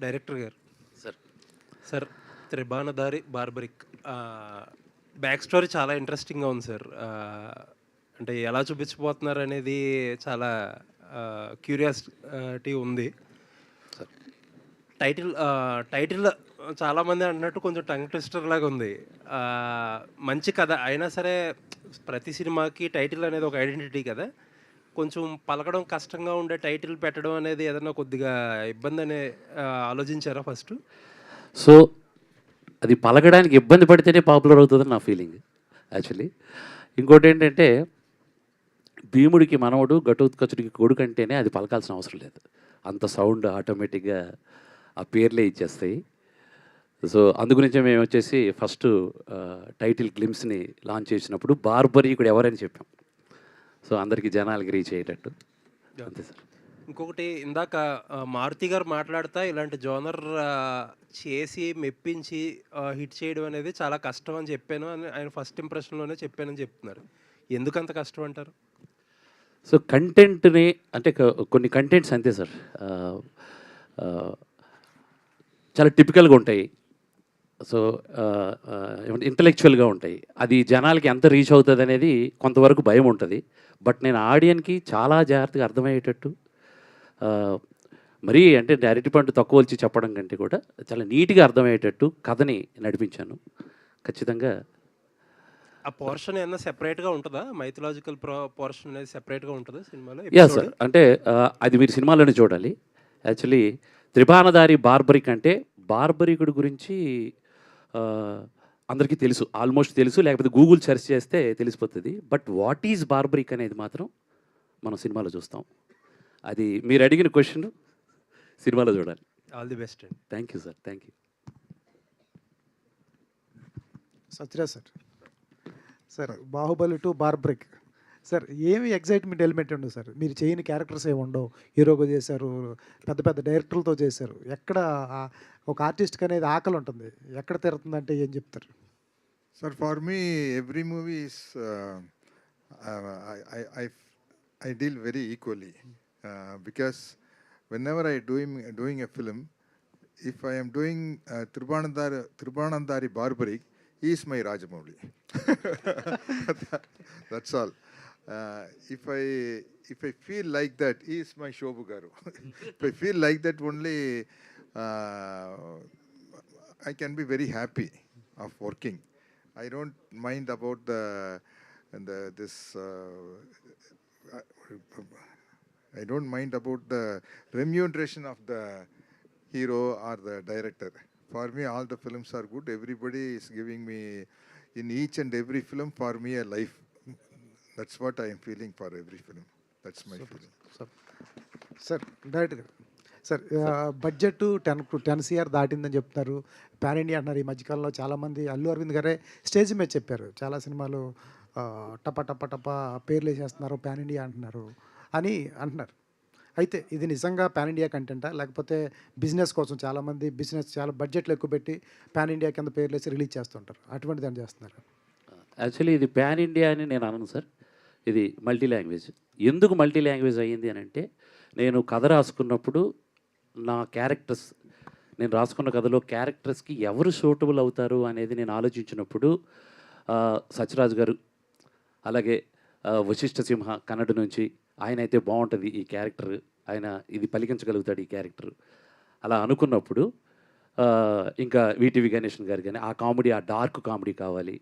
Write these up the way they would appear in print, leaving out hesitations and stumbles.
Director గారు sir. Sir, త్రిబాణధారి barbaric back story చాలా ఇంట్రెస్టింగ్గా ఉంది సార్. అంటే ఎలా చూపించబోతున్నారు అనేది చాలా క్యూరియాసిటీ ఉంది. సార్ టైటిల్ టైటిల్ చాలామంది అంటున్నట్టు కొంచెం టంగ్ ట్విస్టర్ లాగా ఉంది. మంచి కథ అయినా సరే ప్రతి సినిమాకి టైటిల్ అనేది ఒక ఐడెంటిటీ కదా. కొంచెం పలకడం కష్టంగా ఉండే టైటిల్ పెట్టడం అనేది ఏదైనా కొద్దిగా ఇబ్బంది అనే ఆలోచించారా ఫస్ట్? సో అది పలకడానికి ఇబ్బంది పడితేనే పాపులర్ అవుతుందని నా ఫీలింగ్ యాక్చువల్లీ. ఇంకోటి ఏంటంటే భీముడికి మనవడు ఘటోత్కచుడికి కొడుకు అంటేనే అది పలకాల్సిన అవసరం లేదు. అంత సౌండ్ ఆటోమేటిక్గా ఆ పేర్లే ఇచ్చేస్తాయి. సో అందుగురించే మేము వచ్చేసి ఫస్ట్ టైటిల్ గ్లిమ్స్ని లాంచ్ చేసినప్పుడు బార్బరీకుడు ఎవరని చెప్పాం. సో అందరికీ జనాలకి రీచ్ అయ్యేటట్టు అంతే సార్. ఇంకొకటి ఇందాక మారుతి గారు మాట్లాడుతా ఇలాంటి జోనర్ చేసి మెప్పించి హిట్ చేయడం అనేది చాలా కష్టం అని చెప్పాను అని ఆయన ఫస్ట్ ఇంప్రెషన్లోనే చెప్పానని చెప్తున్నారు. ఎందుకంత కష్టం అంటారు? సో కంటెంట్ని అంటే కొన్ని కంటెంట్స్ అంతే సార్, చాలా టిపికల్గా ఉంటాయి. సో ఏమంటే ఇంటలెక్చువల్గా ఉంటాయి. అది జనాలకి ఎంత రీచ్ అవుతుంది అనేది కొంతవరకు భయం ఉంటుంది. బట్ నేను ఆడియన్కి చాలా జాగ్రత్తగా అర్థమయ్యేటట్టు, మరీ అంటే డైరెక్ట్ పాయింట్ తక్కువ వచ్చి చెప్పడం కంటే కూడా చాలా నీట్గా అర్థమయ్యేటట్టు కథని నడిపించాను. ఖచ్చితంగా ఆ పోర్షన్ ఏమన్నా సెపరేట్గా ఉంటుందా? మైథలాజికల్ పోర్షన్ అనేది సెపరేట్గా ఉంటుందా సినిమాలో? యా సార్, అంటే అది మీరు సినిమాలోనే చూడాలి. యాక్చువల్లీ త్రిబాణధారి బార్బరిక్ అంటే బార్బరికుడు గురించి అందరికీ తెలుసు, ఆల్మోస్ట్ తెలుసు, లేకపోతే గూగుల్ సెర్చ్ చేస్తే తెలిసిపోతుంది. బట్ వాట్ ఈజ్ బార్బరిక్ అనేది మాత్రం మనం సినిమాలో చూస్తాం. అది మీరు అడిగిన క్వశ్చన్ సినిమాలో చూడాలి. ఆల్ ది బెస్ట్ అండి. Thank you sir, thank you. Sathyaraj sir. Sir, Baahubali to Barbarik sir, ఏమి ఎగ్జైట్మెంట్ ఎలిమెంట్ ఉండదు సార్. మీరు చేయని క్యారెక్టర్స్ ఏమి ఉండవు. హీరోగా చేశారు, పెద్ద పెద్ద డైరెక్టర్లతో చేశారు. ఎక్కడ ఒక ఆర్టిస్ట్కి అనేది ఆకలి ఉంటుంది, ఎక్కడ తిరుగుతుందంటే ఏం చెప్తారు Sir, for me, every movie is I deal very equally because whenever I doing a film, if I am doing Tribanandari Barbaric, he is my Rajamouli. That's all. If I feel like that, he is my Shobhu Garu. If I feel like that only, I can be very happy of working. I don't mind about this. I don't mind about the remuneration of the hero or the director. For me, all the films are good. Everybody is giving me in each and every film for me a life. That's what I am feeling for every film. That's my feeling. Sir డైరెక్ట్గా sir, budget 10 CR దాటిందని చెప్తున్నారు. Pan India అంటున్నారు. ఈ మధ్యకాలంలో చాలామంది అల్లు అరవింద్ గారే stage మీద చెప్పారు, చాలా సినిమాలు టప టప టప పేర్లు వేసేస్తున్నారు, పాన్ ఇండియా అంటున్నారు అని అంటున్నారు. అయితే ఇది నిజంగా పాన్ ఇండియా కంటెంటా, లేకపోతే బిజినెస్ కోసం చాలామంది చాలా బడ్జెట్లు ఎక్కువ పెట్టి పాన్ ఇండియా కింద పేర్లు వేసి రిలీజ్ చేస్తుంటారు, అటువంటి దాన్ని చేస్తున్నారు? యాక్చువల్లీ ఇది పాన్ ఇండియా అని నేను అనను సార్, ఇది మల్టీ లాంగ్వేజ్. ఎందుకు మల్టీ లాంగ్వేజ్ అయ్యింది అని అంటే, నేను కథ రాసుకున్నప్పుడు నా క్యారెక్టర్స్, నేను రాసుకున్న కథలో క్యారెక్టర్స్కి ఎవరు సూటబుల్ అవుతారు అనేది నేను ఆలోచించినప్పుడు సత్యరాజ్ గారు, అలాగే వశిష్ఠ సింహ కన్నడ నుంచి, ఆయన అయితే బాగుంటుంది ఈ క్యారెక్టర్, ఆయన ఇది పలికించగలుగుతాడు ఈ క్యారెక్టర్ అలా అనుకున్నప్పుడు, ఇంకా వీటీవీ గణేషన్ గారు కానీ ఆ కామెడీ, ఆ డార్క్ కామెడీ కావాలి.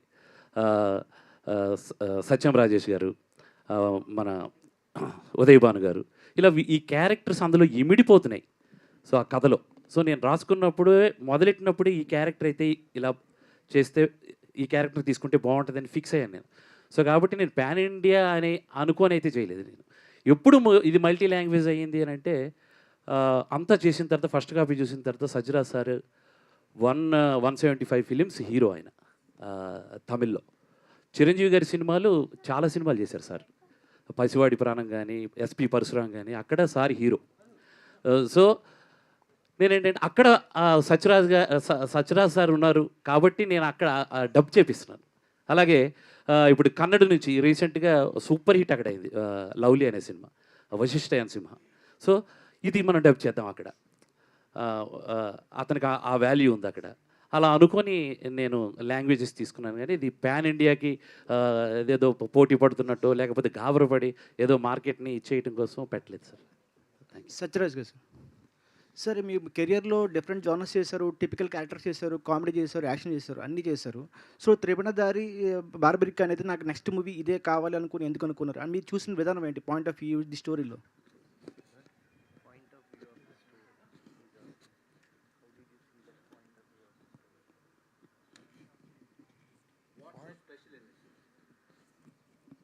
సత్యం రాజేష్ గారు, మన ఉదయ్ భాను గారు, ఇలా ఈ క్యారెక్టర్స్ అందులో ఇమిడిపోతున్నాయి. సో ఆ కథలో, సో నేను రాసుకున్నప్పుడు మొదలెట్టినప్పుడు ఈ క్యారెక్టర్ అయితే ఇలా చేస్తే, ఈ క్యారెక్టర్ తీసుకుంటే బాగుంటుందని ఫిక్స్ అయ్యాను నేను. సో కాబట్టి నేను పాన్ ఇండియా అని అనుకొని అయితే చేయలేదు నేను. ఎప్పుడు ఇది మల్టీ లాంగ్వేజ్ అయ్యింది అని అంటే, అంతా చేసిన తర్వాత ఫస్ట్ కాపీ చూసిన తర్వాత సజ్జరాజ్ సార్ 175 ఫిలిమ్స్ హీరో ఆయన తమిళ్లో. చిరంజీవి గారి సినిమాలు చాలా సినిమాలు చేశారు సార్, పసివాడి ప్రాణం కానీ, ఎస్పి పరశురాం కానీ, అక్కడ సార్ హీరో. సో నేనేంటంటే అక్కడ సత్యరాజ్ సార్ ఉన్నారు కాబట్టి నేను అక్కడ డబ్ చేపిస్తున్నాను. అలాగే ఇప్పుడు కన్నడ నుంచి రీసెంట్గా సూపర్ హిట్ అక్కడ అయింది లవ్లీ అనే సినిమా, వశిష్ఠ సింహ. సో ఇది మనం డబ్ చేద్దాం అక్కడ. అతనికి ఆ వాల్యూ ఉంది అక్కడ. అలా అనుకొని నేను లాంగ్వేజెస్ తీసుకున్నాను. కానీ ఇది పాన్ ఇండియాకి ఏదేదో పోటీ పడుతున్నట్టు, లేకపోతే గాబరపడి ఏదో మార్కెట్ని ఇచ్చేయటం కోసం పెట్టలేదు sir. Sathyaraj garu sir. Sir మీ కెరియర్లో డిఫరెంట్ జానర్స్ చేశారు, టిపికల్ క్యారెక్టర్స్ చేశారు, కామెడీ చేశారు, యాక్షన్ చేశారు, అన్నీ చేశారు. సో త్రిభువనదారి బార్బరిక్ అనేది నాకు నెక్స్ట్ మూవీ ఇదే కావాలి అనుకుని ఎందుకు అనుకున్నారు? అండ్ మీరు చూసిన విధానం ఏంటి, పాయింట్ ఆఫ్ వ్యూ ది స్టోరీలో?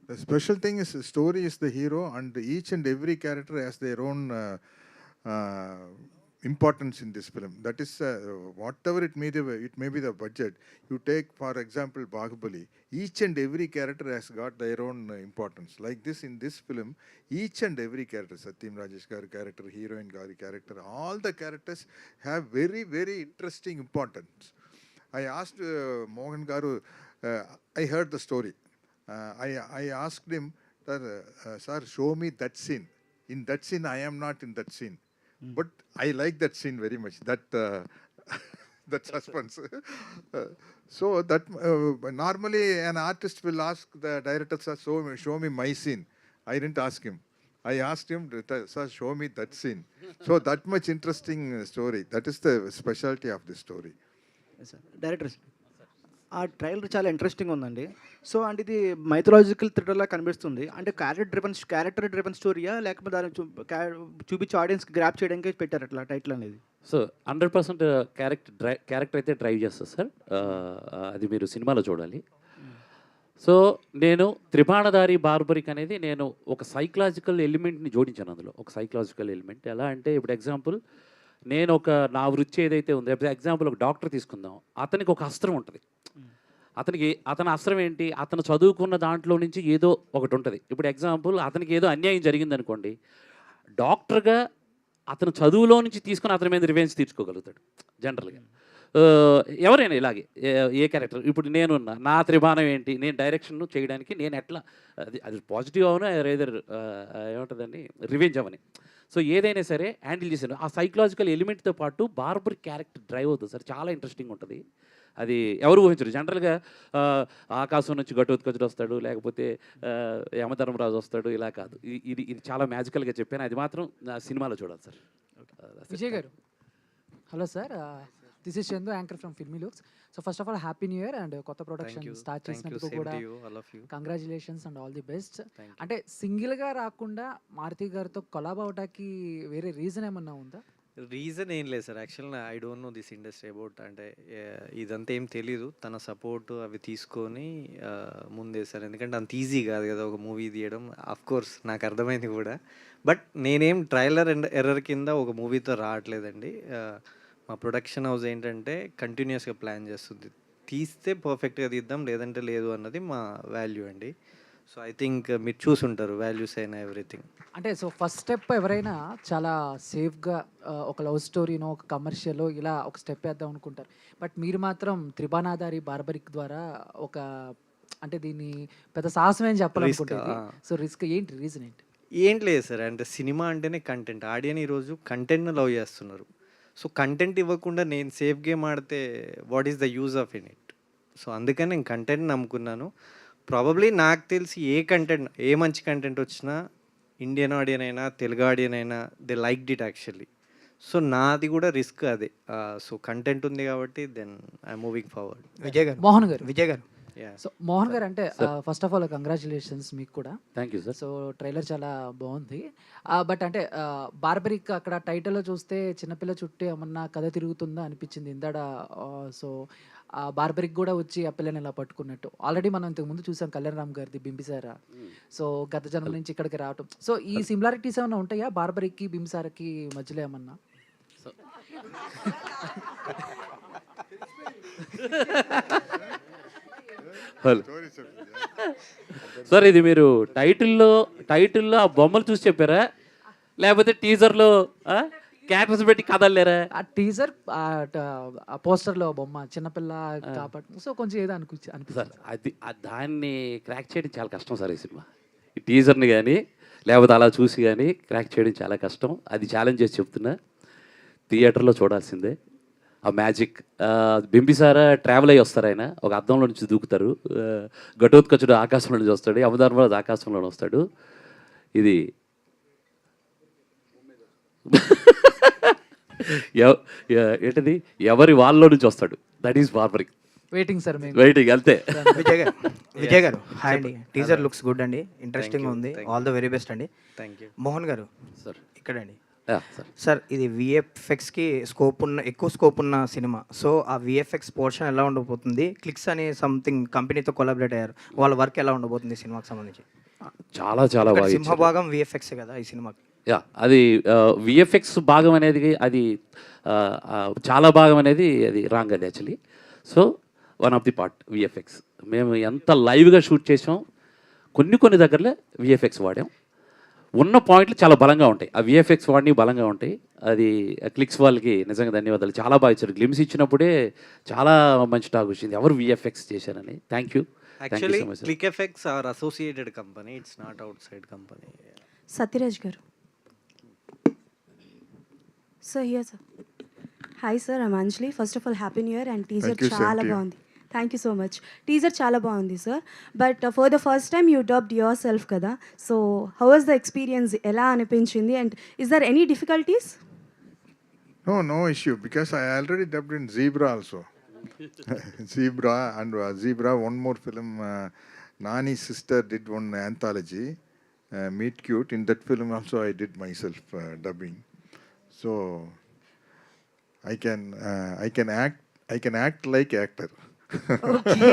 The special thing is the story is the hero, and each and every character has their own importance in this film. That is, whatever it may be the budget. You take, for example, Bahubali. Each and every character has got their own importance. Like this, in this film, each and every character, Satyam Rajesh Garu character, heroine Garu character, all the characters have very, very interesting importance. I asked Mohan Garu, I heard the story. I asked him, sir, show me that scene. In that scene, I am not in that scene. But I like that scene very much, that suspense. So that normally an artist will ask the director, sir, show me my scene. I didn't ask him. I asked him, sir, show me that scene. So that much interesting story. That is the specialty of this story. Sir director, ఆ trailer చాలా interesting ఉందండి. So అంటే ఇది mythological థ్రిల్లర్లా కనిపిస్తుంది. అంటే character driven స్టోరీయా, లేకపోతే దాన్ని చూపించి ఆడియన్స్కి గ్రాప్ చేయడానికి పెట్టారు అట్లా టైటిల్ అనేది? సో 100% క్యారెక్టర్ అయితే డ్రైవ్ చేస్తుంది సార్. అది మీరు సినిమాలో చూడాలి. సో నేను త్రిబాణధారి బార్బరిక్ అనేది నేను ఒక సైకలాజికల్ ఎలిమెంట్ని జోడించాను అందులో. ఒక సైకలాజికల్ ఎలిమెంట్ ఎలా అంటే, ఇప్పుడు ఎగ్జాంపుల్ నేను నా వృత్తి ఏదైతే ఉందో, ఎగ్జాంపుల్ ఒక డాక్టర్ తీసుకుందాం. అతనికి ఒక అస్త్రం ఉంటుంది. అతని అస్త్రం ఏంటి? అతను చదువుకున్న దాంట్లో నుంచి ఏదో ఒకటి ఉంటుంది. ఇప్పుడు ఎగ్జాంపుల్ అతనికి ఏదో అన్యాయం జరిగిందనుకోండి, డాక్టర్గా అతను చదువులో నుంచి తీసుకుని అతని మీద రివెంజ్ తీర్చుకోగలుగుతాడు జనరల్గా. ఎవరైనా ఇలాగే ఏ క్యారెక్టర్. ఇప్పుడు నేనున్నా, నా త్రిబాణం ఏంటి, నేను డైరెక్షన్ చేయడానికి నేను ఎట్లా, అది పాజిటివ్ అవునా ఏదర్ ఏముంటుందండి, రివెంజ్ అవని. సో ఏదైనా సరే హ్యాండిల్ చేశాను. ఆ సైకలాజికల్ ఎలిమెంట్తో పాటు బార్బర్ క్యారెక్టర్ డ్రైవ్ అవుతుంది సార్. చాలా ఇంట్రెస్టింగ్ ఉంటుంది. అది ఎవరు ఊహించరు. జనరల్గా ఆకాశం నుంచి ఘటోత్కచుడు వస్తాడు, లేకపోతే యమధర్మరాజు వస్తాడు, ఇలా కాదు. ఇది చాలా మ్యాజికల్గా చెప్పాను. అది మాత్రం నా సినిమాలో చూడాలి సార్. విజయ్ గారు, hello sir, this is Chandu, anchor from filmy looks. So first of all happy new year and కొత్త ప్రొడక్షన్ స్టార్ట్ చేసినందుకు కూడా congratulations and all the best. అంటే సింగిల్గా రాకుండా మారుతి గారితో కొలాబ్ అవడానికి వేరే రీజన్ ఏమన్నా ఉందా? రీజన్ ఏం లేదు సార్. యాక్చువల్గా I don't know this industry about, అంటే ఇదంతా ఏం తెలీదు. తన సపోర్ట్ అవి తీసుకొని ముందేశారు. ఎందుకంటే అంత ఈజీ కాదు కదా ఒక మూవీ తీయడం. అఫ్ కోర్స్ నాకు అర్థమైంది కూడా. బట్ నేనేం ట్రైలర్ అండ్ ఎర్రర్ కింద ఒక మూవీతో రావట్లేదండి. మా ప్రొడక్షన్ హౌస్ ఏంటంటే కంటిన్యూస్గా ప్లాన్ చేస్తుంది. తీస్తే పర్ఫెక్ట్గా తీద్దాం, లేదంటే లేదు అన్నది మా వాల్యూ అండి. సో ఐ థింక్ మీరు చూసుంటారు వాల్యూస్ అయినా ఎవ్రీథింగ్. అంటే సో ఫస్ట్ స్టెప్ ఎవరైనా చాలా సేఫ్గా ఒక లవ్ స్టోరీనో ఒక కమర్షియల్ ఇలా ఒక స్టెప్ వేద్దాం అనుకుంటారు. బట్ మీరు మాత్రం త్రిబాణధారి బార్బరిక్ ద్వారా ఒక, అంటే దీన్ని పెద్ద సాహసం ఏం చెప్పాలనుకుంటారు. సో రిస్క్ ఏంటి, రీజన్ ఏంటి? ఏంటి లేదు సార్, అంటే సినిమా అంటేనే కంటెంట్. ఆడియన్ ఈరోజు కంటెంట్ను లవ్ చేస్తున్నారు. సో కంటెంట్ ఇవ్వకుండా నేను సేఫ్ గేమ్ ఆడితే what is the use of in it? So అందుకని నేను కంటెంట్ నమ్ముకున్నాను. ప్రాబబ్లీ నాకు తెలిసి ఏ మంచి కంటెంట్ వచ్చినా, ఇండియన్ ఆడియన్ అయినా తెలుగు ఆడియన్ అయినా, they liked it actually. So నాది కూడా రిస్క్ అదే. సో కంటెంట్ ఉంది కాబట్టి then I moving forward. Mohan గారు, విజయ్ గారు, సో మోహన్ గారు అంటే ఫస్ట్ ఆఫ్ ఆల్ కంగ్రాచులేషన్స్ మీకు కూడా. Thank you sir. So trailer చాలా బాగుంది. బట్ అంటే బార్బరిక్ అక్కడ టైటిల్లో చూస్తే చిన్నపిల్ల చుట్టూ ఏమన్నా కథ తిరుగుతుందా అనిపించింది ఇందాడ. సో బార్బరిక్ కూడా వచ్చి ఆ పిల్లని ఇలా పట్టుకున్నట్టు ఆల్రెడీ మనం ఇంతకు ముందు చూసాం కళ్యాణ్ రామ్ గారిది బింబిసారా. సో గత జన్మ నుంచి ఇక్కడికి రావటం, సో ఈ సిమిలారిటీస్ ఏమైనా ఉంటాయా బార్బరిక్కి బింబిసారాకి మధ్యలో ఏమన్నా? సార్ ఇది మీరు టైటిల్లో ఆ బొమ్మలు చూసి చెప్పారా, లేకపోతే టీజర్లో క్యారెక్టర్స్ పెట్టి కదలేరా? ఆ టీజర్ ఆ పోస్టర్లో బొమ్మ చిన్నపిల్ల కాబట్టి సో కొంచెం ఏదో అనిపిస్తుంది సార్. అది దాన్ని క్రాక్ చేయడం చాలా కష్టం సార్ ఈ సినిమా. ఈ టీజర్ని కానీ లేకపోతే అలా చూసి కానీ క్రాక్ చేయడం చాలా కష్టం. అది ఛాలెంజ్ చేసి చెప్తున్నా, థియేటర్లో చూడాల్సిందే ఆ మ్యాజిక్. బింబిసార ట్రావెల్ అయ్యి వస్తారు, ఆయన ఒక అద్దంలో నుంచి దూకుతారు, ఘటోత్కచుడు ఆకాశంలో నుంచి వస్తాడు, యమధర్మరాజు ఆకాశంలో వస్తాడు. ఇది ఏంటిది, ఎవరి వాళ్ళలో నుంచి వస్తాడు, that is Barbarik. Waiting sir మేము. వెయిటింగ్ అంతే. విజయ్ గారు హాయ్ అండి. టీజర్ లుక్స్ గుడ్ అండి, ఇంట్రెస్టింగ్ ఉంది. ఆల్ ద వెరీ బెస్ట్ అండి. Thank you. Mohan garu sir ఇక్కడండి. Sir sir ఇది విఎఫ్ఎక్స్కి ఎక్కువ స్కోప్ ఉన్న సినిమా. సో ఆ విఎఫ్ఎక్స్ పోర్షన్ ఎలా ఉండబోతుంది? క్లిక్స్ అనే సంథింగ్ కంపెనీతో కొలాబరేట్ అయ్యారు, వాళ్ళ వర్క్ ఎలా ఉండబోతుంది సినిమాకి సంబంధించి? చాలా చాలా బాగా ఇచ్చారు. సింహభాగం విఎఫ్ఎక్స్ కదా ఈ సినిమాకి. అది విఎఫ్ఎక్స్ భాగం అనేది అది చాలా భాగం అనేది అది రాంగ్ అది actually. So one of the part VFX. మేము ఎంత లైవ్గా షూట్ చేసాం, కొన్ని దగ్గరలో విఎఫ్ఎక్స్ వాడాం. ఉన్న పాయింట్లు చాలా బలంగా ఉంటాయి, ఆ విఎఫ్ఎక్స్ వాడిని బలంగా ఉంటాయి. అది క్లిక్స్ వాళ్ళకి నిజంగా ధన్యవాదాలు, చాలా బాగా ఇచ్చారు. గ్లిమ్స్ ఇచ్చినప్పుడే చాలా మంచి టాక్ వచ్చింది, ఎవరు విఎఫ్ఎక్స్ చేశారని. Thank you. Actually click effects are associated company, it's not outside company. Sathyaraj garu. Sir here sir. Hi sir, I'm Anjali. First of all happy new year. And teaser Thank you, చాలా same to you. బాగుంది. Thank you so much. Teaser చాలా బాగుంది sir. But for the first time you dubbed yourself కదా, so how was the experience, ఎలా అనిపించింది? And is there any difficulties? No issue, because I already dubbed in Zebra also. Zebra and Zebra, one more film. Nani's sister did one anthology, Meet Cute. In that film also I did myself dubbing. So I can act like actor. Okay.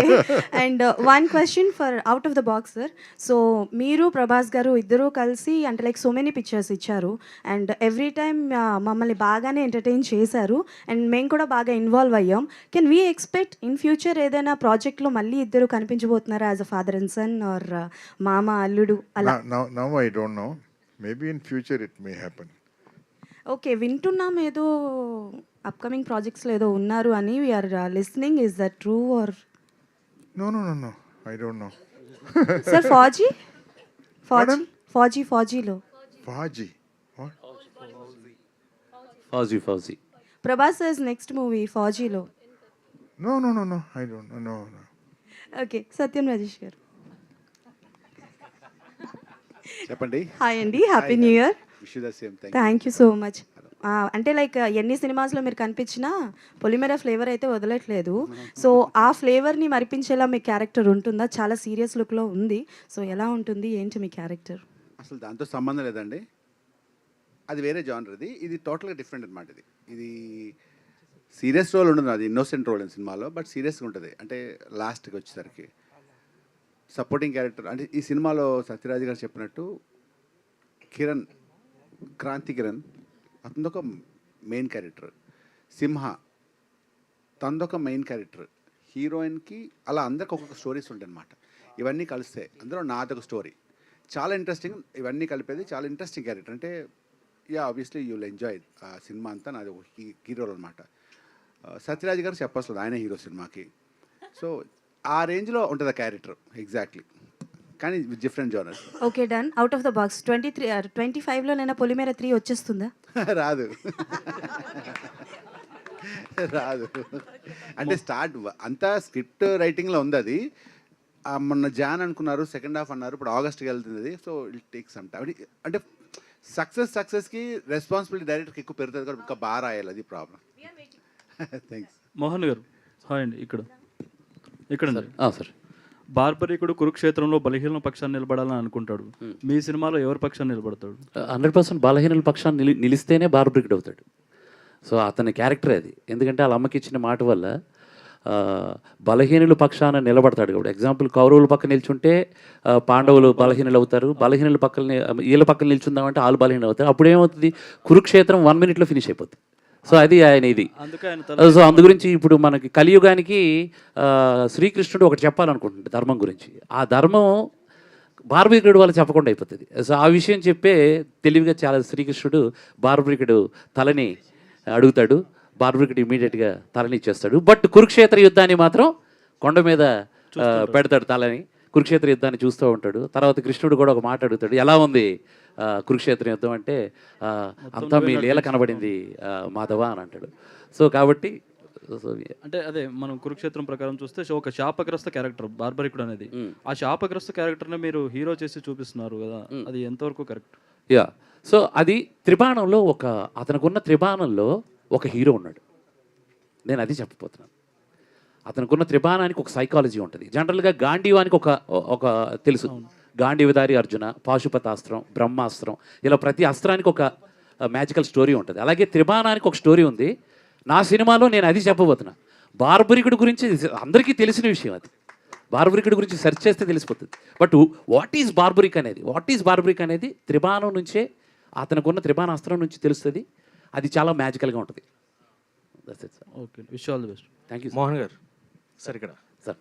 And one question for out of the box sir. So మీరు ప్రభాస్ గారు ఇద్దరూ కలిసి అంటే like so many pictures ఇచ్చారు, and every time మమ్మల్ని బాగానే entertain చేశారు, and మేము కూడా బాగా ఇన్వాల్వ్ అయ్యాం. Can we expect in future ఏదైనా ప్రాజెక్ట్లో మళ్ళీ ఇద్దరు కనిపించబోతున్నారా as a father and son or మామ అల్లుడు అలా? Now I don't know. Maybe in future it may happen. Okay, వింటున్నాం ఏదో అప్కమింగ్ ప్రాజెక్ట్స్లో ఏదో ఉన్నారు అని. We're listening. Is that true or? No. I don't know. Sir ఫాజీలో Faji. What? Fauji. Prabhas is next movie ఫాజీలో. No. I don't know. No. Okay. Satyam Rajesh garu. చెప్పండి. Hi అండి, happy new year. Wish you the same. Thank you so much. అంటే like ఎన్ని సినిమాస్లో మీరు కనిపించినా పొలిమేర flavour అయితే వదలట్లేదు. సో ఆ ఫ్లేవర్ని మరిపించేలా మీ క్యారెక్టర్ ఉంటుందా? చాలా సీరియస్ లుక్లో ఉంది. సో ఎలా ఉంటుంది, ఏంటి మీ క్యారెక్టర్? అసలు దాంతో సంబంధం లేదండి, అది వేరే జానర్. ఇది టోటల్గా డిఫరెంట్ అనమాట. ఇది సీరియస్ రోల్ ఉండదు, అది ఇన్నోసెంట్ రోల్ in సినిమాలో, బట్ సీరియస్గా ఉంటుంది. అంటే లాస్ట్కి వచ్చేసరికి సపోర్టింగ్ క్యారెక్టర్. అంటే ఈ సినిమాలో సత్యరాజ్ గారు చెప్పినట్టు క్రాంతి కిరణ్ అతనిదొక మెయిన్ క్యారెక్టర్, సింహ తనదొక మెయిన్ క్యారెక్టర్, హీరోయిన్కి అలా అందరికి ఒక్కొక్క స్టోరీస్ ఉంటాయి అన్నమాట. ఇవన్నీ కలిస్తే అందులో నాదొక స్టోరీ. చాలా ఇంట్రెస్టింగ్, ఇవన్నీ కలిపేది చాలా ఇంట్రెస్టింగ్ క్యారెక్టర్. అంటే ఆబ్వియస్లీ యూ విల్ ఎంజాయ్ ఆ సినిమా అంతా. నాది ఒక హీరోలు అనమాట. సత్యరాజ్ గారు చెప్పాల్సి ఆయన హీరో సినిమాకి. సో ఆ రేంజ్లో ఉంటుంది ఆ క్యారెక్టర్ ఎగ్జాక్ట్లీ, కానీ different genres. Okay, done. Out of the box 25లోనైనా పొలిమేర 3 వచ్చేస్తుందా? రాదు. అంటే స్టార్ట్ అంతా స్క్రిప్ట్ రైటింగ్లో ఉంది. అది మొన్న జాన్ అనుకున్నారు, సెకండ్ హాఫ్ అన్నారు, ఇప్పుడు ఆగస్ట్కి వెళ్తుంది. So it take some time. అంటే సక్సెస్కి రెస్పాన్సిబిలిటీ డైరెక్టర్కి ఎక్కువ పెరుగుతుంది కూడా, ఇంకా బాగా రాయాలి, అది ప్రాబ్లం. థ్యాంక్స్. మోహన్ గారు హాయ్ అండి. ఇక్కడ సార్, బార్బరీకుడు కురుక్షేత్రంలో బలహీన పక్షాన్ని నిలబడాలని అనుకుంటాడు, మీ సినిమాలో ఎవరి పక్షాన్ని నిలబడతాడు? 100% బలహీనుల పక్షాన్ని నిలిస్తేనే బార్బరికుడు అవుతాడు. సో అతని క్యారెక్టర్ అది. ఎందుకంటే వాళ్ళ అమ్మకి ఇచ్చిన మాట వల్ల బలహీనుల పక్షాన నిలబడతాడు. కాబట్టి ఎగ్జాంపుల్ కౌరవుల పక్క నిల్చుంటే పాండవులు బలహీనులు అవుతారు, బలహీనుల పక్కన వీళ్ళ పక్కన నిల్చుందామంటే వాళ్ళు బలహీనులు అవుతారు. అప్పుడు ఏమవుతుంది, కురుక్షేత్రం 1 minute ఫినిష్ అయిపోతుంది. సో అది ఆయన ఇది. సో అందు గురించి ఇప్పుడు మనకి కలియుగానికి శ్రీకృష్ణుడు ఒకటి చెప్పాలనుకుంటుంది ధర్మం గురించి. ఆ ధర్మం బార్బరీకుడు వాళ్ళు చెప్పకుండా అయిపోతుంది. సో ఆ విషయం చెప్పే తెలివిగా చాలా శ్రీకృష్ణుడు బార్బరీకుడు తలని అడుగుతాడు, బార్బరీకుడు ఇమీడియట్గా తలని ఇచ్చేస్తాడు. బట్ కురుక్షేత్ర యుద్ధాన్ని మాత్రం కొండ మీద పెడతాడు తలని. కురుక్షేత్ర యుద్ధాన్ని చూస్తూ ఉంటాడు. తర్వాత కృష్ణుడు కూడా ఒక మాట అడుగుతాడు, ఎలా ఉంది కురుక్షేత్ర యుద్ధం అంటే, అంతా మీ లీల కనబడింది మాధవ అని అంటాడు. సో కాబట్టి అంటే అదే మనం కురుక్షేత్రం ప్రకారం చూస్తే ఒక శాపగ్రస్త క్యారెక్టర్ బార్బరికుడు అనేది, ఆ శాపగ్రస్త క్యారెక్టర్ని మీరు హీరో చేసి చూపిస్తున్నారు కదా, అది ఎంతవరకు కరెక్ట్? యా, సో అది త్రిబాణంలో అతనుకున్న త్రిబాణంలో ఒక హీరో ఉన్నాడు. నేను అది చెప్పబోతున్నాను. అతనుకున్న త్రిబాణానికి ఒక సైకాలజీ ఉంటుంది. జనరల్గా గాంధీవానికి ఒక తెలుసు, గాంధీవధారి అర్జున, పాశుపతాస్త్రం, బ్రహ్మాస్త్రం, ఇలా ప్రతి అస్త్రానికి ఒక మ్యాజికల్ స్టోరీ ఉంటుంది. అలాగే త్రిబాణానికి ఒక స్టోరీ ఉంది. నా సినిమాలో నేను అది చెప్పబోతున్నా. బార్బరికుడి గురించి అందరికీ తెలిసిన విషయం అది. బార్బరికుడి గురించి సెర్చ్ చేస్తే తెలిసిపోతుంది. బట్ వాట్ ఈజ్ బార్బరిక్ అనేది త్రిబాణం నుంచే, అతనుకున్న త్రిబాణాస్త్రం నుంచి తెలుస్తుంది. అది చాలా మ్యాజికల్గా ఉంటుంది. Okay, wish all the best. Thank you Mohan garu. Sir ఇక్కడ సార్,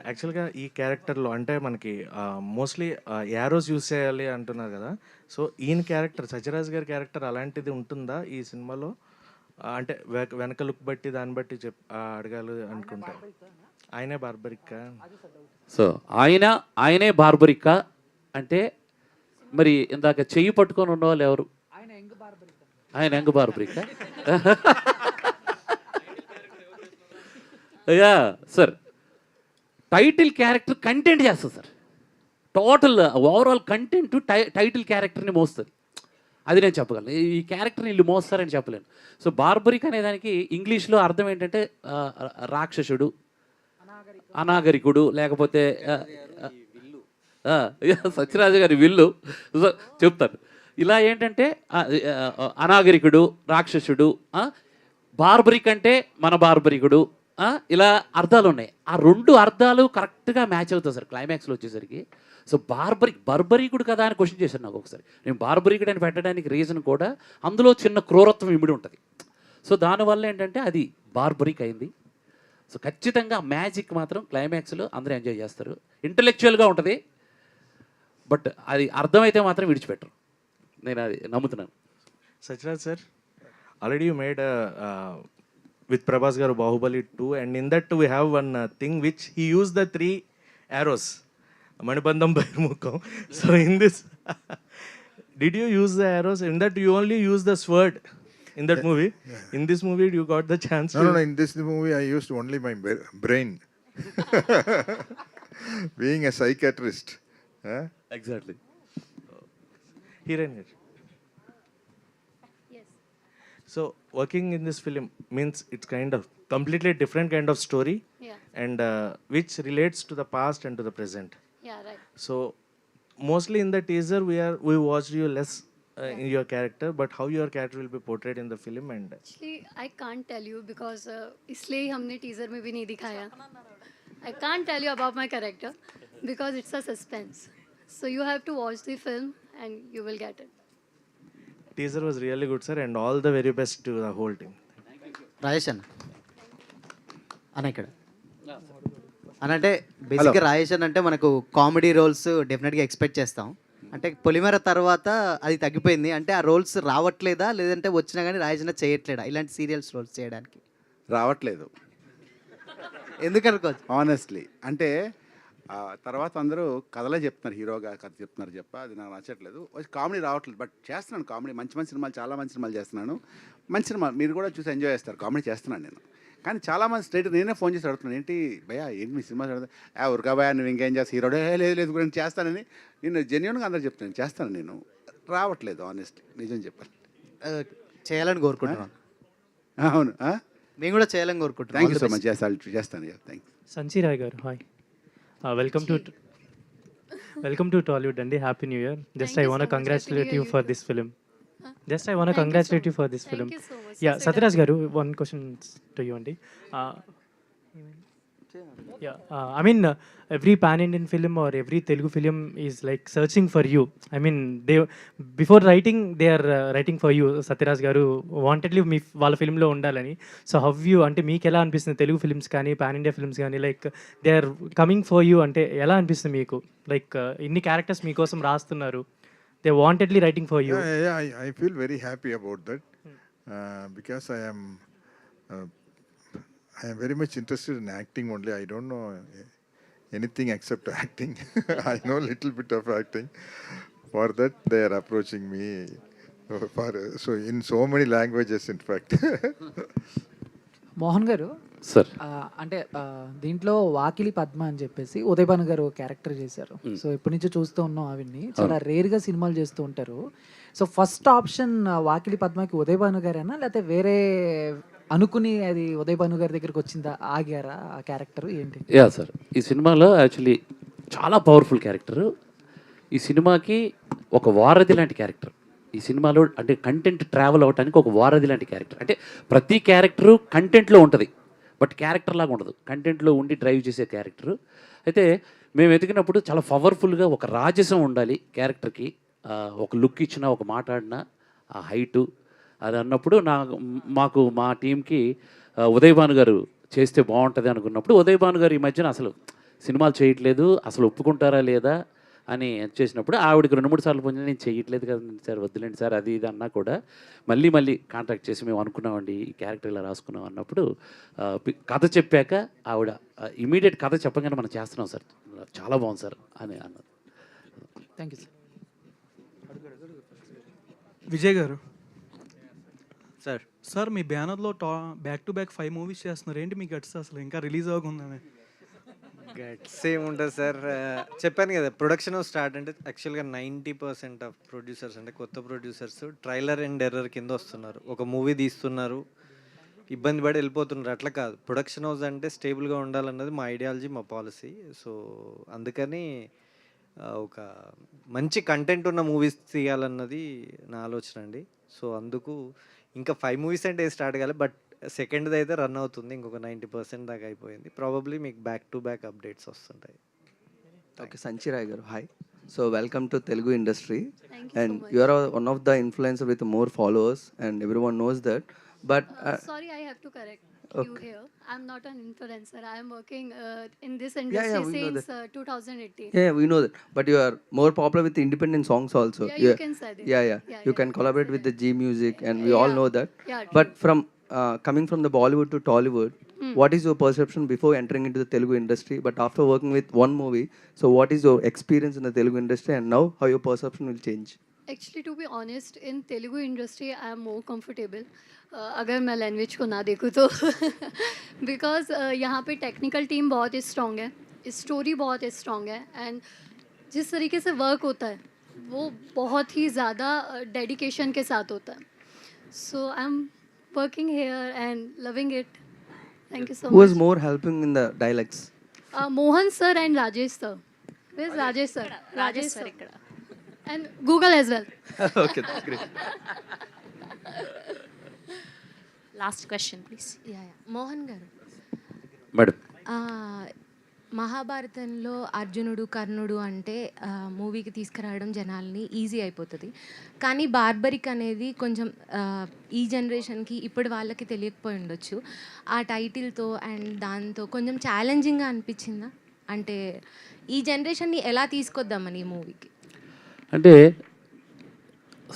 యాక్చువల్గా ఈ క్యారెక్టర్లో అంటే మనకి మోస్ట్లీ యారోస్ యూస్ చేయాలి అంటున్నారు కదా. సో ఈయన క్యారెక్టర్, సత్యరాజ్ గారి క్యారెక్టర్ అలాంటిది ఉంటుందా ఈ సినిమాలో? అంటే వెనక లుక్ బట్టి దాన్ని బట్టి అడగాలి అనుకుంటా. ఆయనే బార్బరిక్కా? సో ఆయనే బార్బరిక్కా అంటే మరి ఇందాక చెయ్యి పట్టుకొని ఉన్నవాళ్ళు ఎవరు? ఆయన యంగ్ బార్బరిక్కా? Yeah sir, title character content చేస్తుంది sir. Total overall content title క్యారెక్టర్ని మోస్తుంది. అది నేను చెప్పగలను. ఈ క్యారెక్టర్ని వీళ్ళు మోస్తారని చెప్పలేను. సో బార్బరిక్ అనే దానికి ఇంగ్లీష్లో అర్థం ఏంటంటే రాక్షసుడు, అనాగరికుడు, లేకపోతే సత్యరాజు గారి విల్లు చెప్తారు. ఇలా ఏంటంటే అనాగరికుడు, రాక్షసుడు, బార్బరిక్ అంటే మన బార్బరికుడు, ఇలా అర్థాలు ఉన్నాయి. ఆ రెండు అర్థాలు కరెక్ట్గా మ్యాచ్ అవుతాయి సార్ క్లైమాక్స్లో వచ్చేసరికి. సో బర్బరీకుడు కదా అని క్వశ్చన్ చేశాను నాకు ఒకసారి. నేను బార్బరీకుడు అని పెట్టడానికి రీజన్ కూడా అందులో చిన్న క్రూరత్వం ఇమిడి ఉంటుంది. సో దానివల్ల ఏంటంటే అది బార్బరిక్ అయింది. సో ఖచ్చితంగా మ్యాజిక్ మాత్రం క్లైమాక్స్లో అందరూ ఎంజాయ్ చేస్తారు. ఇంటలెక్చువల్గా ఉంటుంది, బట్ అది అర్థమైతే మాత్రం విడిచిపెట్టరు. నేను అది నమ్ముతున్నాను. Sathyaraj sir, already you made with Prabhas garu Bahubali 2, and in that we have one thing which he used the 3 arrows, Manibandham, Bairmukham. So in this, did you use the arrows? In that you only use the sword in that movie. Yeah. In this movie you got the chance. No, in this movie I used only my brain. Being a psychiatrist. Exactly. Here. So working in this film means it's kind of completely different kind of story, and which relates to the past and to the present. Yeah, right. So mostly in the teaser we watched you less in your character, but how your character will be portrayed in the film. And Actually, I can't tell you because इसलिए ही हमने teaser में भी नहीं दिखाया. I can't tell you about my character because it's a suspense. So you have to watch the film and you will get it. teaser was really good, sir, and all the very best to the whole team. Rajesh అన్న ఇక్కడ అనంటే బేసిక్గా రాజేష్ అంటే మనకు comedy roles డెఫినెట్గా expect చేస్తాం. అంటే పొలిమేర తర్వాత అది తగ్గిపోయింది అంటే ఆ రోల్స్ రావట్లేదా, లేదంటే వచ్చినా కానీ రాజేష్ చేయట్లేదా ఇలాంటి సీరియల్స్ రోల్స్ చేయడానికి? రావట్లేదు ఎందుకనుకోవచ్చు ఆనెస్ట్లీ. అంటే తర్వాత అందరూ కథలే చెప్తున్నారు, హీరోగా కథ చెప్తున్నారు అది నాకు నచ్చట్లేదు. కామెడీ రావట్లేదు, బట్ చేస్తున్నాను కామెడీ. మంచి సినిమాలు, చాలా మంచి సినిమాలు చేస్తున్నాను. మంచి సినిమా మీరు కూడా చూసి ఎంజాయ్ చేస్తారు. కామెడీ చేస్తున్నాను నేను. కానీ చాలామంది స్ట్రైట్ నేనే ఫోన్ చేసి అడుగుతున్నాను, ఏంటి భయ్యా ఏంటి మీ సినిమా చదువుతా ఉరకా భయ్యా నువ్వు ఇంకేం చేస్తా హీరోడే లేదు నేను చేస్తానని. నేను జెన్యున్గా అందరూ చెప్తాను చేస్తాను. నేను రావట్లేదు ఆనెస్ట్లీ, నిజం చెప్పాను. చేయాలని కోరుకుంటున్నాను. అవును, మేము కూడా చేయాలని కోరుకుంటున్నాం. Thank you so much. చేస్తాను. Thank you. సంచిరాయ్ గారు, hi. Welcome to Tollywood and Happy New Year. Just I want to congratulate you for this film. Just I want to congratulate you for this film. Thank you so much. Yeah, Satyaraj garu, one question to you Andy. I mean, every pan-Indian film or every Telugu film is like searching for you. I mean, they before writing, they are writing for you. Satyaraj garu wantedly మీ వాళ్ళ ఫిల్మ్లో ఉండాలని. So how you అంటే మీకు ఎలా అనిపిస్తుంది Telugu films కానీ pan India films కానీ like they are coming for you అంటే ఎలా అనిపిస్తుంది మీకు? లైక్ ఇన్ని క్యారెక్టర్స్ మీకోసం రాస్తున్నారు, they wantedly writing for you. I feel very happy about that because I am very much interested in acting only. I don't know anything except acting. I know little bit of acting. For that, they are approaching me. So in so many languages, in fact. Mohan garu sir అంటే దీంట్లో వాకిలి పద్మ అని చెప్పేసి ఉదయ్ భాను గారు character చేశారు. So ఎప్పటి నుంచో చూస్తూ ఉన్నాం ఆవిడ్ని. చాలా రేర్గా సినిమాలు చేస్తూ ఉంటారు. సో ఫస్ట్ ఆప్షన్ వాకిలి పద్మకి ఉదయ్ భాను గారేనా, లేకపోతే వేరే అనుకుని అది ఉదయ్ భాను గారి దగ్గరికి వచ్చిందా, ఆగారా ఆ క్యారెక్టర్ ఏంటి? యా సార్, ఈ సినిమాలో యాక్చువల్లీ చాలా పవర్ఫుల్ క్యారెక్టరు. ఈ సినిమాకి ఒక వారధి లాంటి క్యారెక్టర్. ఈ సినిమాలో అంటే కంటెంట్ ట్రావెల్ అవ్వడానికి ఒక వారధి లాంటి క్యారెక్టర్. అంటే ప్రతి క్యారెక్టరు కంటెంట్లో ఉంటుంది, బట్ క్యారెక్టర్ లాగా ఉండదు, కంటెంట్లో ఉండి డ్రైవ్ చేసే క్యారెక్టరు. అయితే మేము ఎదిగినప్పుడు చాలా పవర్ఫుల్గా ఒక రాజసం ఉండాలి క్యారెక్టర్కి. ఒక లుక్ ఇచ్చినా, ఒక మాట్లాడినా, ఆ హైటు అది అన్నప్పుడు మాకు మా టీంకి ఉదయ్ భాను గారు చేస్తే బాగుంటుంది అనుకున్నప్పుడు, ఉదయ్ భాను గారు ఈ మధ్యన అసలు సినిమాలు చేయట్లేదు, అసలు ఒప్పుకుంటారా లేదా అని చేసినప్పుడు ఆవిడకి 2-3 సార్లు పోయినా నేను చేయట్లేదు కదండి సార్, వద్దులేండి సార్ అది ఇది అన్నా కూడా మళ్ళీ కాంటాక్ట్ చేసి మేము అనుకున్నామండి ఈ క్యారెక్టర్ ఇలా రాసుకున్నాం అన్నప్పుడు కథ చెప్పాక ఆవిడ ఇమీడియట్ కథ చెప్పగానే మనం చేస్తున్నాం సార్, చాలా బాగుంది సార్ అని అన్నారు. Thank you sir. విజయ్ గారు సార్ సార్ మీ బ్యానర్లో బ్యాక్ టు బ్యాక్ 5 మూవీస్ చేస్తున్నారు, ఏంటి మీ గట్స్ అసలు ఇంకా రిలీజ్ అవ్వకుండానే? గట్స్ ఏముంటుంది సార్, చెప్పాను కదా ప్రొడక్షన్ స్టార్ట్ అంటే యాక్చువల్గా 90% ఆఫ్ ప్రొడ్యూసర్స్ అంటే కొత్త ప్రొడ్యూసర్స్ ట్రైలర్ అండ్ ఎర్రర్ కింద వస్తున్నారు. ఒక మూవీ తీస్తున్నారు, ఇబ్బంది పడి వెళ్ళిపోతున్నారు. అట్లా కాదు, ప్రొడక్షన్ హౌస్ అంటే స్టేబుల్గా ఉండాలన్నది మా ఐడియాలజీ, మా పాలసీ. సో అందుకని ఒక మంచి కంటెంట్ ఉన్న మూవీస్ తీయాలన్నది నా ఆలోచన అండి. సో అందుకు ఇంకా 5 మూవీస్ అంటే స్టార్ట్ కాలేదు, బట్ సెకండ్ది అయితే రన్ అవుతుంది, ఇంకొక 90% దాకా అయిపోయింది. ప్రాబబ్లీ మీకు బ్యాక్ టు బ్యాక్ అప్డేట్స్ వస్తుంటాయి. ఓకే, సంచిరాయ్ గారు hi. So welcome to Telugu industry Thank you and so much. You are one of the influencer with more followers and every one knows that. But Sorry, I have to correct you Okay. here. I'm not an influencer. I am working in this Yeah, industry we know since 2018. yeah, we know that. But you are more popular with independent songs also. Yeah, you can say that. Yeah. Yeah, You yeah, can you can collaborate say with the G Music, and we all Yeah. know that. Yeah, But from coming from the Bollywood to Tollywood, what is your perception before entering into the Telugu industry? But after working with one movie, so what is your experience in the Telugu industry, and now how your perception will change? Actually, to be honest, in Telugu industry, I am more comfortable. अगर मैं language को ना देखूँ तो because यहाँ पे technical team बहुत ही strong है, स्टोरी बहुत ही स्ट्रॉन्ग है, एंड जिस तरीके से वर्क होता है वो बहुत ही ज़्यादा डेडिकेशन के साथ होता है. So I am working here and loving it. Thank you so Who was much. more helping in the dialects? Mohan sir and Rajesh sir. Where's Rajesh sir? Rajesh sir. And Google as well. Okay, that's great. Last question please. Mohan గారు, madam మహాభారతంలో అర్జునుడు కర్ణుడు అంటే మూవీకి తీసుకురావడం జనాల్ని easy అయిపోతుంది, కానీ బార్బరిక్ అనేది కొంచెం ఈ జనరేషన్కి ఇప్పుడు వాళ్ళకి తెలియకపోయి ఉండొచ్చు. ఆ టైటిల్తో అండ్ దాంతో కొంచెం ఛాలెంజింగ్గా అనిపించిందా? అంటే ఈ జనరేషన్ని ఎలా తీసుకొద్దామని ఈ మూవీకి? అంటే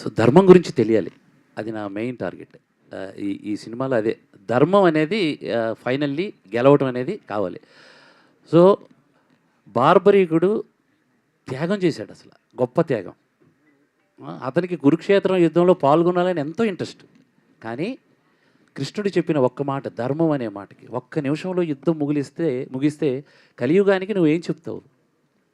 సో ధర్మం గురించి తెలియాలి, అది నా మెయిన్ టార్గెట్. ఈ సినిమాలో అదే ధర్మం అనేది ఫైనల్లీ గెలవటం అనేది కావాలి. సో బార్బరీకుడు త్యాగం చేశాడు, అసలు గొప్ప త్యాగం. అతనికి కురుక్షేత్రం యుద్ధంలో పాల్గొనాలని ఎంతో ఇంట్రెస్ట్, కానీ కృష్ణుడు చెప్పిన ఒక్క మాట, ధర్మం అనే మాటకి, ఒక్క నిమిషంలో యుద్ధం ముగిస్తే కలియుగానికి నువ్వేం చెప్తావు?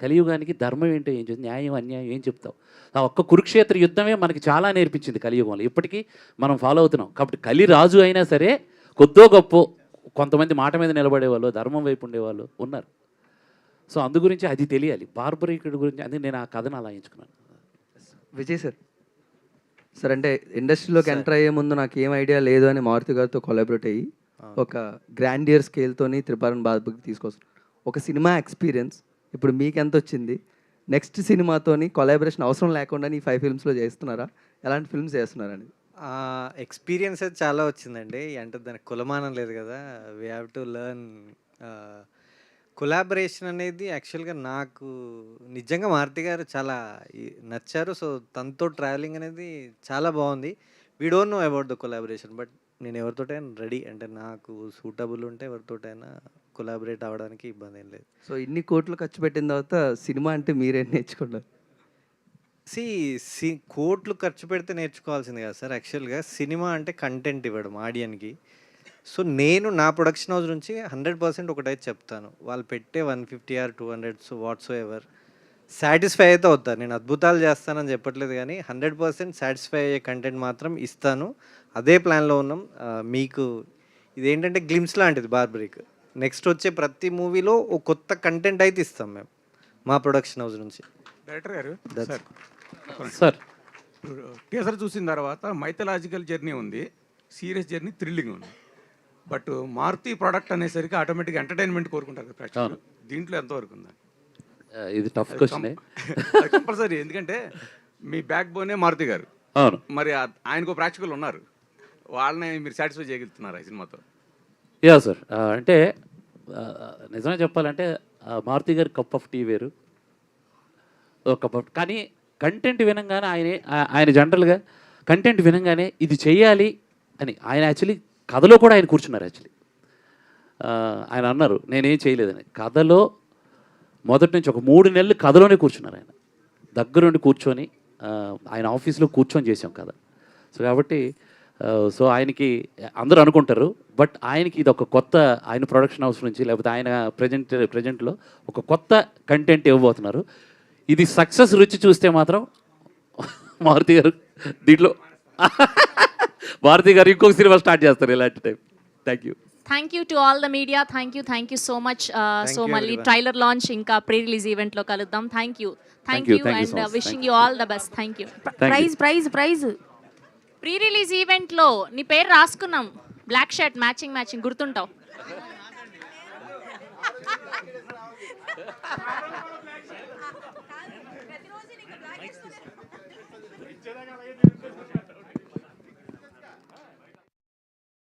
కలియుగానికి ధర్మం ఏంటో ఏం చెప్తావు? న్యాయం అన్యాయం ఏం చెప్తావు? ఆ ఒక్క కురుక్షేత్ర యుద్ధమే మనకి చాలా నేర్పించింది కలియుగంలో, ఇప్పటికీ మనం ఫాలో అవుతున్నాం. కాబట్టి కలి రాజు అయినా సరే కొద్దో గొప్ప కొంతమంది మాట మీద నిలబడేవాళ్ళు, ధర్మం వైపు ఉండేవాళ్ళు ఉన్నారు. సో అందు గురించి అది తెలియాలి, బార్బరీకుడి గురించి. అందుకే నేను ఆ కథను అలా ఎంచుకున్నాను. విజయ్ సార్, సార్ అంటే ఇండస్ట్రీలోకి ఎంటర్ అయ్యే ముందు నాకు ఏం ఐడియా లేదు అని మారుతి గారితో కొలాబరేట్ అయ్యి ఒక గ్రాండియర్ స్కేల్తోని త్రిపురన్ బార్బరీకి తీసుకొస్తారు. ఒక సినిమా ఎక్స్పీరియన్స్ ఇప్పుడు మీకు ఎంత వచ్చింది? నెక్స్ట్ సినిమాతోని కొలాబరేషన్ అవసరం లేకుండా ఈ 5 ఫిల్మ్స్లో చేస్తున్నారా? ఎలాంటి ఫిల్మ్స్ చేస్తున్నారని? ఎక్స్పీరియన్స్ అయితే చాలా వచ్చిందండి, అంటే దానికి కులమానం లేదు కదా. We have to learn. Collaboration అనేది యాక్చువల్గా నాకు నిజంగా మారుతి గారు చాలా నచ్చారు. సో తనతో ట్రావెలింగ్ అనేది చాలా బాగుంది. We don't know about the collaboration, but నేను ఎవరితోటైనా రెడీ, అంటే నాకు సూటబుల్ ఉంటే ఎవరితోటైనా కొలాబరేట్ అవ్వడానికి ఇబ్బంది ఏం లేదు. సో ఇన్ని కోట్లు ఖర్చు పెట్టిన తర్వాత సినిమా అంటే మీరేం నేర్చుకున్నారు? కోట్లు ఖర్చు పెడితే నేర్చుకోవాల్సింది కదా సార్. యాక్చువల్గా సినిమా అంటే కంటెంట్ ఇవ్వడం ఆడియన్కి. సో నేను నా ప్రొడక్షన్ హౌస్ నుంచి 100% ఒకటైతే చెప్తాను, వాళ్ళు పెట్టే 150 or 200 so what's ever satisfy అయితే అవుతారు. నేను అద్భుతాలు చేస్తానని చెప్పట్లేదు, కానీ 100% సాటిస్ఫై అయ్యే కంటెంట్ మాత్రం ఇస్తాను. అదే ప్లాన్లో ఉన్నాం. మీకు ఇదేంటంటే గ్లిమ్స్ లాంటిది బార్బరిక్. నెక్స్ట్ వచ్చే ప్రతి మూవీలో ఒక కొత్త కంటెంట్ అయితే ఇస్తాం మేము మా ప్రొడక్షన్ హౌస్ నుంచి. డైరెక్టర్ గారు సార్ సార్ టీజర్ చూసిన తర్వాత మైథలాజికల్ జర్నీ ఉంది, సీరియస్ జర్నీ, థ్రిల్లింగ్ ఉంది. బట్ మారుతి ప్రోడక్ట్ అనేసరికి ఆటోమేటిక్గా ఎంటర్టైన్మెంట్ కోరుకుంటారు కదా ప్రేక్షకులు. దీంట్లో ఎంతవరకు ఉందా? ఇది టఫ్ క్వశ్చన్. కంపల్సరీ, ఎందుకంటే మీ బ్యాక్ బోనే మారుతి గారు. అవును. మరి ఆయనకు ప్రేక్షకులు ఉన్నారు, వాళ్ళని మీరు సాటిస్ఫై చేయగలుగుతున్నారు ఈ సినిమాతో? Yeah sir. అంటే నిజమే చెప్పాలంటే మారుతి గారి కప్ ఆఫ్ టీ వేరు, ఒక కానీ కంటెంట్ వినంగానే ఆయన జనరల్గా కంటెంట్ వినంగానే ఇది చెయ్యాలి అని ఆయన యాక్చువల్లీ కథలో కూడా ఆయన కూర్చున్నారు. యాక్చువల్లీ ఆయన అన్నారు నేనేం చేయలేదని. కథలో మొదటి నుంచి ఒక 3 నెలలు కథలోనే కూర్చున్నారు. ఆయన దగ్గరుండి కూర్చొని ఆయన ఆఫీస్లో కూర్చొని చేసాం కథ. సో కాబట్టి సో ఆయనకి అందరూ అనుకుంటారు, బట్ ఆయనకి ఇది ఒక కొత్త, ఆయన ప్రొడక్షన్ హౌస్ నుంచి లేకపోతే ఆయన ప్రజెంట్లో ఒక కొత్త కంటెంట్ ఇవ్వబోతున్నారు. ఇది సక్సెస్ రుచి చూస్తే మాత్రం మారుతి గారు దీంట్లో మారుతి గారు ఇంకొక సినిమా స్టార్ట్ చేస్తారు ఇలాంటి time. Thank you. Thank you to all the media. Thank you so much. So మళ్ళీ ట్రైలర్ లాంచ్ ఇంకా ప్రీ రిలీజ్ ఈవెంట్లో కలుద్దాం. Thank you and wishing you all the best. Thank you. ప్రైజ్ ప్రీ రిలీజ్ ఈవెంట్లో నీ పేరు రాసుకున్నాం, బ్లాక్ షర్ట్ మ్యాచింగ్ గుర్తుంటావు. ప్రతిరోజు నీకు బ్లాక్